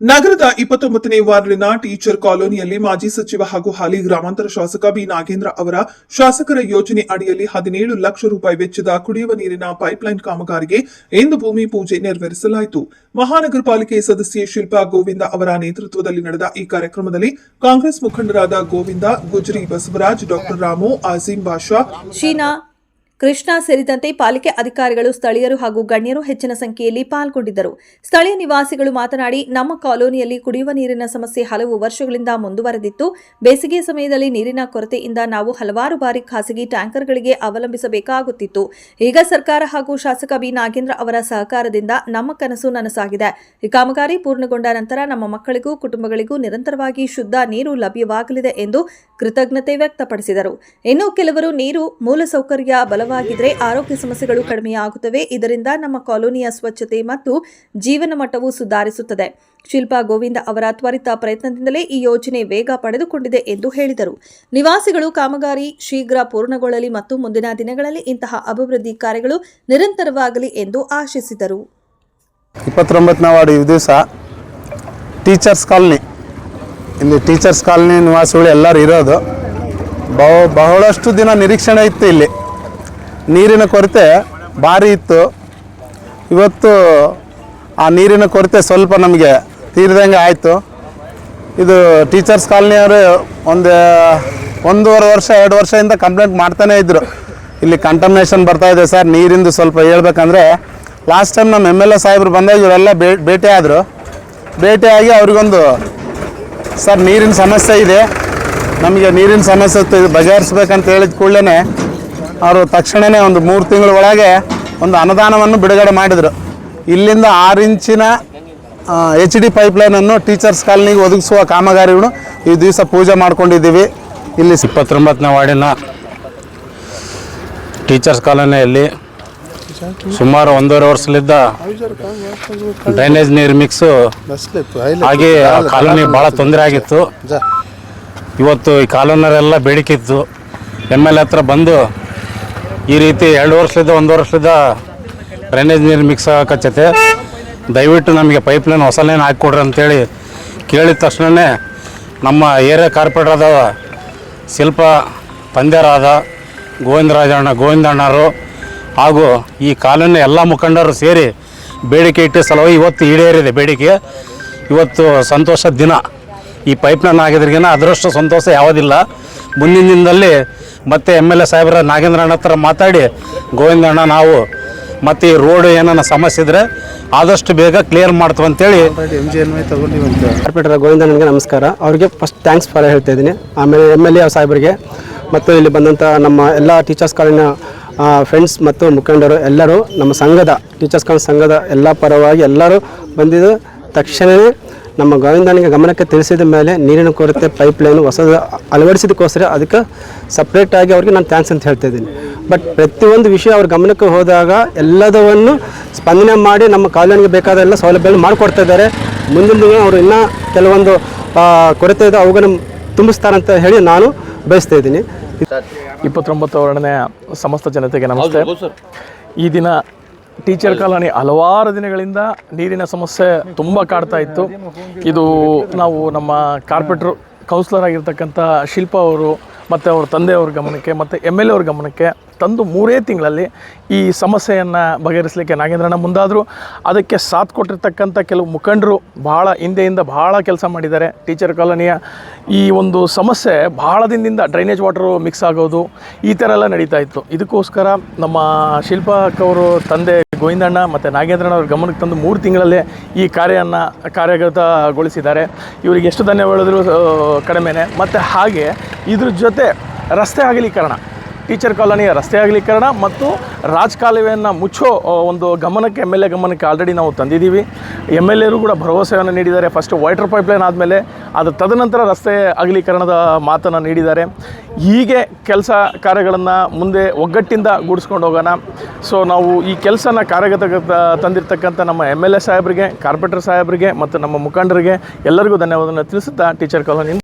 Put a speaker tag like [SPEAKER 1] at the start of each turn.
[SPEAKER 1] ನಗರದ 29ನೇ ವಾರ್ಡಿನ ಟೀಚರ್ ಕಾಲೋನಿಯಲ್ಲಿ ಮಾಜಿ ಸಚಿವ ಹಾಗೂ ಹಾಲಿ ಗ್ರಾಮಾಂತರ ಶಾಸಕ ಬಿ ನಾಗೇಂದ್ರ ಅವರ ಶಾಸಕರ ಯೋಜನೆ ಅಡಿಯಲ್ಲಿ 17 ಲಕ್ಷ ರೂಪಾಯಿ ವೆಚ್ಚದ ಕುಡಿಯುವ ನೀರಿನ ಪೈಪ್ಲೈನ್ ಕಾಮಗಾರಿಗೆ ಇಂದು ಭೂಮಿ ಪೂಜೆ ನೆರವೇರಿಸಲಾಯಿತು. ಮಹಾನಗರ ಪಾಲಿಕೆ ಸದಸ್ಯೆ ಶಿಲ್ಪಾ ಗೋವಿಂದ ಅವರ ನೇತೃತ್ವದಲ್ಲಿ ನಡೆದ ಈ ಕಾರ್ಯಕ್ರಮದಲ್ಲಿ ಕಾಂಗ್ರೆಸ್ ಮುಖಂಡರಾದ ಗೋವಿಂದ, ಗುಜ್ರಿ ಬಸವರಾಜ್, ಡಾ ರಾಮು, ಆಜೀಂ ಬಾಷಾ,
[SPEAKER 2] ಶೀನಾ, ಕೃಷ್ಣ ಸೇರಿದಂತೆ ಪಾಲಿಕೆ ಅಧಿಕಾರಿಗಳು, ಸ್ಥಳೀಯರು ಹಾಗೂ ಗಣ್ಯರು ಹೆಚ್ಚಿನ ಸಂಖ್ಯೆಯಲ್ಲಿ ಪಾಲ್ಗೊಂಡಿದ್ದರು. ಸ್ಥಳೀಯ ನಿವಾಸಿಗಳು ಮಾತನಾಡಿ, ನಮ್ಮ ಕಾಲೋನಿಯಲ್ಲಿ ಕುಡಿಯುವ ನೀರಿನ ಸಮಸ್ಯೆ ಹಲವು ವರ್ಷಗಳಿಂದ ಮುಂದುವರೆದಿತ್ತು. ಬೇಸಿಗೆ ಸಮಯದಲ್ಲಿ ನೀರಿನ ಕೊರತೆಯಿಂದ ನಾವು ಹಲವಾರು ಬಾರಿ ಖಾಸಗಿ ಟ್ಯಾಂಕರ್ಗಳಿಗೆ ಅವಲಂಬಿಸಬೇಕಾಗುತ್ತಿತ್ತು. ಈಗ ಸರ್ಕಾರ ಹಾಗೂ ಶಾಸಕ ಬಿ ನಾಗೇಂದ್ರ ಅವರ ಸಹಕಾರದಿಂದ ನಮ್ಮ ಕನಸು ನನಸಾಗಿದೆ. ಈ ಕಾಮಗಾರಿ ಪೂರ್ಣಗೊಂಡ ನಂತರ ನಮ್ಮ ಮಕ್ಕಳಿಗೂ ಕುಟುಂಬಗಳಿಗೂ ನಿರಂತರವಾಗಿ ಶುದ್ಧ ನೀರು ಲಭ್ಯವಾಗಲಿದೆ ಎಂದು ಕೃತಜ್ಞತೆ ವ್ಯಕ್ತಪಡಿಸಿದರು. ಇನ್ನು ಕೆಲವರು ನೀರು ಮೂಲಸೌಕರ್ಯ ಬಲವಾಗಿದ್ದರೆ ಆರೋಗ್ಯ ಸಮಸ್ಯೆಗಳು ಕಡಿಮೆಯಾಗುತ್ತವೆ. ಇದರಿಂದ ನಮ್ಮ ಕಾಲೋನಿಯ ಸ್ವಚ್ಛತೆ ಮತ್ತು ಜೀವನ ಮಟ್ಟವು ಸುಧಾರಿಸುತ್ತದೆ. ಶಿಲ್ಪಾ ಗೋವಿಂದ ಅವರ ತ್ವರಿತ ಪ್ರಯತ್ನದಿಂದಲೇ ಈ ಯೋಜನೆ ವೇಗ ಪಡೆದುಕೊಂಡಿದೆ ಎಂದು ಹೇಳಿದರು. ನಿವಾಸಿಗಳು ಕಾಮಗಾರಿ ಶೀಘ್ರ ಪೂರ್ಣಗೊಳ್ಳಲಿ ಮತ್ತು ಮುಂದಿನ ದಿನಗಳಲ್ಲಿ ಇಂತಹ ಅಭಿವೃದ್ಧಿ ಕಾರ್ಯಗಳು ನಿರಂತರವಾಗಲಿ ಎಂದು ಆಶಿಸಿದರು.
[SPEAKER 3] 29ನೇ ವಾರ್ಡ್ ಈ ದಿವಸ ಟೀಚರ್ಸ್ ಕಾಲನಿ, ಇಲ್ಲಿ ಟೀಚರ್ಸ್ ಕಾಲನಿ ನಿವಾಸಿಗಳು ಎಲ್ಲರೂ ಇರೋದು. ಬಹಳಷ್ಟು ದಿನ ನಿರೀಕ್ಷಣೆ ಇತ್ತು. ಇಲ್ಲಿ ನೀರಿನ ಕೊರತೆ ಭಾರಿ ಇತ್ತು. ಇವತ್ತು ಆ ನೀರಿನ ಕೊರತೆ ಸ್ವಲ್ಪ ನಮಗೆ ತೀರಿದಂಗೆ ಆಯಿತು. ಇದು ಟೀಚರ್ಸ್ ಕಾಲನಿಯವರು ಒಂದೂವರೆ ವರ್ಷ 2 ವರ್ಷದಿಂದ ಕಂಪ್ಲೇಂಟ್ ಮಾಡ್ತಾನೇ ಇದ್ದರು. ಇಲ್ಲಿ ಕಂಟಮಿನೇಷನ್ ಬರ್ತಾಯಿದೆ ಸರ್, ನೀರಿಂದು ಸ್ವಲ್ಪ ಹೇಳ್ಬೇಕಂದ್ರೆ ಲಾಸ್ಟ್ ಟೈಮ್ ನಮ್ಮ MLA ಸಾಹೇಬರು ಬಂದಾಗ ಇವರೆಲ್ಲ ಭೇಟಿಯಾಗಿ ಅವ್ರಿಗೊಂದು ಸರ್ ನೀರಿನ ಸಮಸ್ಯೆ ಇದೆ, ನಮಗೆ ನೀರಿನ ಸಮಸ್ಯೆ ಬಗೆಹರಿಸ್ಬೇಕಂತ ಹೇಳಿದ ಕೂಡಲೇ ಅವರು ತಕ್ಷಣವೇ ಒಂದು 3 ತಿಂಗಳ ಒಳಗೆ ಒಂದು ಅನುದಾನವನ್ನು ಬಿಡುಗಡೆ ಮಾಡಿದರು. ಇಲ್ಲಿಂದ 6 ಇಂಚಿನ HD ಪೈಪ್ಲೈನನ್ನು ಟೀಚರ್ಸ್ ಕಾಲನಿಗೆ ಒದಗಿಸುವ ಕಾಮಗಾರಿಗಳು ಈ ದಿವಸ ಪೂಜೆ ಮಾಡ್ಕೊಂಡಿದ್ದೀವಿ. ಇಲ್ಲಿ
[SPEAKER 4] 29ನೇ ವಾರ್ಡಿನ ಟೀಚರ್ಸ್ ಕಾಲೋನಿಯಲ್ಲಿ ಸುಮಾರು 1.5 ವರ್ಷದಿಂದ ಡ್ರೈನೇಜ್ ನೀರು ಮಿಕ್ಸು ಹಾಗೆ ಕಾಲೋನಿ ಭಾಳ ತೊಂದರೆ ಆಗಿತ್ತು. ಇವತ್ತು ಈ ಕಾಲೋನಿಯವರೆಲ್ಲ ಬೇಡಿಕೆ ಇತ್ತು. MLA ಹತ್ರ ಬಂದು ಈ ರೀತಿ 1 ವರ್ಷದಿಂದ ಡ್ರೈನೇಜ್ ನೀರು ಮಿಕ್ಸ್ ಆಗಕಚ್ಚತೆ, ದಯವಿಟ್ಟು ನಮಗೆ ಪೈಪ್ಲೈನ್ ಹೊಸ ಲೈನ್ ಹಾಕಿಕೊಡ್ರಿ ಅಂತೇಳಿ ಕೇಳಿದ ತಕ್ಷಣವೇ ನಮ್ಮ ಏರಿಯಾ ಕಾರ್ಪೊರೇಟರ್ ಆದ ಶಿಲ್ಪ ಪಂದ್ಯರಾದ ಗೋವಿಂದಣ್ಣರು ಹಾಗೂ ಈ ಕಾಲೋನಿ ಎಲ್ಲ ಮುಖಂಡರು ಸೇರಿ ಬೇಡಿಕೆ ಇಟ್ಟು ಸಲುವಾಗಿ ಇವತ್ತು ಈಡೇರಿದೆ ಬೇಡಿಕೆ. ಇವತ್ತು ಸಂತೋಷದ ದಿನ. ಈ ಪೈಪ್ಲೈನ್ ಆಗಿದ್ರಿಗಿನ ಅದರಷ್ಟು ಸಂತೋಷ ಯಾವುದಿಲ್ಲ. ಮುಂದಿನ ದಿನದಲ್ಲಿ ಮತ್ತೆ MLA ಸಾಹೇಬರ ನಾಗೇಂದ್ರಣ್ಣ ಹತ್ರ ಮಾತಾಡಿ ಗೋವಿಂದಣ್ಣ ನಾವು ಮತ್ತು ಈ ರೋಡ್ ಏನಾನ ಸಮಸ್ಯೆ ಇದ್ದರೆ ಆದಷ್ಟು ಬೇಗ ಕ್ಲಿಯರ್ ಮಾಡ್ತೀವಿ ಅಂತೇಳಿ
[SPEAKER 5] ಕಾರ್ಪೊರೇಟರ್ ಗೋವಿಂದಣ್ಣನಿಗೆ ನಮಸ್ಕಾರ. ಅವರಿಗೆ ಫಸ್ಟ್ ಥ್ಯಾಂಕ್ಸ್ ಫಾರ್ ಹೇಳ್ತಾ ಇದ್ದೀನಿ. ಆಮೇಲೆ MLA ಸಾಹೇಬರಿಗೆ ಮತ್ತು ಇಲ್ಲಿ ಬಂದಂಥ ನಮ್ಮ ಎಲ್ಲ ಟೀಚರ್ಸ್ ಕಾಲೇಜಿನ ಫ್ರೆಂಡ್ಸ್ ಮತ್ತು ಮುಖಂಡರು ಎಲ್ಲರೂ ನಮ್ಮ ಸಂಘದ ಟೀಚರ್ಸ್ ಕಾಲೇಜ್ ಸಂಘದ ಎಲ್ಲ ಪರವಾಗಿ ಎಲ್ಲರೂ ಬಂದಿದ್ದು ತಕ್ಷಣವೇ ನಮ್ಮ ಗೋವಿಂದನಿಗೆ ಗಮನಕ್ಕೆ ತಿಳಿಸಿದ ಮೇಲೆ ನೀರಿನ ಕೊರತೆ ಪೈಪ್ಲೈನು ಹೊಸದು ಅಳವಡಿಸಿದಕ್ಕೋಸ್ಕರ ಅದಕ್ಕೆ ಸಪ್ರೇಟಾಗಿ ಅವ್ರಿಗೆ ನಾನು ಥ್ಯಾಂಕ್ಸ್ ಅಂತ ಹೇಳ್ತಾ ಇದ್ದೀನಿ. ಬಟ್ ಪ್ರತಿಯೊಂದು ವಿಷಯ ಅವ್ರ ಗಮನಕ್ಕೆ ಹೋದಾಗ ಎಲ್ಲದವನ್ನು ಸ್ಪಂದನೆ ಮಾಡಿ ನಮ್ಮ ಕಾಲೋನಿಗೆ ಬೇಕಾದ ಎಲ್ಲ ಸೌಲಭ್ಯಗಳು ಮಾಡಿಕೊಡ್ತಾ ಇದ್ದಾರೆ. ಮುಂದಿನ ದಿನ ಅವರು ಇನ್ನೂ ಕೆಲವೊಂದು ಕೊರತೆ ಇದೆ ಅವುಗಳನ್ನು ತುಂಬಿಸ್ತಾರಂತ ಹೇಳಿ ನಾನು ಬಯಸ್ತಾ ಇದ್ದೀನಿ.
[SPEAKER 6] 29ನೇ ಸಮಸ್ತ ಜನತೆಗೆ ನಮಸ್ತೆ. ಈ ದಿನ ಟೀಚರ್ ಕಾಲೋನಿ ಹಲವಾರು ದಿನಗಳಿಂದ ನೀರಿನ ಸಮಸ್ಯೆ ತುಂಬ ಕಾಡ್ತಾ ಇತ್ತು. ಇದು ನಾವು ನಮ್ಮ ಕಾರ್ಪೊರೇಟ್ರು ಕೌನ್ಸಿಲರ್ ಆಗಿರ್ತಕ್ಕಂಥ ಶಿಲ್ಪ ಅವರು ಮತ್ತು ಅವ್ರ ತಂದೆಯವ್ರ ಗಮನಕ್ಕೆ ಮತ್ತು MLA ಅವ್ರ ಗಮನಕ್ಕೆ ತಂದು 3 ತಿಂಗಳಲ್ಲಿ ಈ ಸಮಸ್ಯೆಯನ್ನು ಬಗೆಹರಿಸಲಿಕ್ಕೆ ನಾಗೇಂದ್ರಣ್ಣ ಮುಂದಾದರು. ಅದಕ್ಕೆ ಸಾಥ್ ಕೊಟ್ಟಿರ್ತಕ್ಕಂಥ ಕೆಲವು ಮುಖಂಡರು ಭಾಳ ಹಿಂದೆಯಿಂದ ಭಾಳ ಕೆಲಸ ಮಾಡಿದ್ದಾರೆ. ಟೀಚರ್ ಕಾಲೋನಿಯ ಈ ಒಂದು ಸಮಸ್ಯೆ ಭಾಳ ದಿನದಿಂದ ಡ್ರೈನೇಜ್ ವಾಟರು ಮಿಕ್ಸ್ ಆಗೋದು ಈ ಥರ ಎಲ್ಲ ನಡೀತಾ ಇತ್ತು. ಇದಕ್ಕೋಸ್ಕರ ನಮ್ಮ ಶಿಲ್ಪಾ ಅವರು ತಂದೆ ಗೋವಿಂದಣ್ಣ ಮತ್ತು ನಾಗೇಂದ್ರಣ್ಣ ಅವ್ರ ಗಮನಕ್ಕೆ ತಂದು 3 ತಿಂಗಳಲ್ಲೇ ಈ ಕಾರ್ಯಗತಗೊಳಿಸಿದ್ದಾರೆ. ಇವರಿಗೆ ಎಷ್ಟು ಧನ್ಯವಾದಗಳು ಕಡಿಮೆನೆ. ಮತ್ತು ಹಾಗೆ ಇದ್ರ ಜೊತೆ ರಸ್ತೆ ಅಗಲೀಕರಣ, ಟೀಚರ್ ಕಾಲೋನಿಯ ರಸ್ತೆ ಅಗಲೀಕರಣ ಮತ್ತು ರಾಜಕಾಲುವೆಯನ್ನು ಮುಚ್ಚೋ ಒಂದು ಗಮನಕ್ಕೆ MLA ಗಮನಕ್ಕೆ ಆಲ್ರೆಡಿ ನಾವು ತಂದಿದ್ದೀವಿ. MLAರು ಕೂಡ ಭರವಸೆಯನ್ನು ನೀಡಿದ್ದಾರೆ. ಫಸ್ಟು ವಾಟರ್ ಪೈಪ್ಲೈನ್ ಆದಮೇಲೆ ಅದು ತದನಂತರ ರಸ್ತೆ ಅಗಲೀಕರಣದ ಮಾತನ್ನು ನೀಡಿದ್ದಾರೆ. ಹೀಗೆ ಕೆಲಸ ಕಾರ್ಯಗಳನ್ನು ಮುಂದೆ ಒಗ್ಗಟ್ಟಿಂದ ಗೂಡಿಸ್ಕೊಂಡು ಹೋಗೋಣ. ಸೊ ನಾವು ಈ ಕೆಲಸನ ತಂದಿರ್ತಕ್ಕಂಥ ನಮ್ಮ MLA ಸಾಹೇಬರಿಗೆ, ಕಾರ್ಪೊರೇಟರ್ ಸಾಹೇಬರಿಗೆ ಮತ್ತು ನಮ್ಮ ಮುಖಂಡರಿಗೆ ಎಲ್ಲರಿಗೂ ಧನ್ಯವಾದವನ್ನು ತಿಳಿಸುತ್ತಾ ಟೀಚರ್ ಕಾಲೋನಿ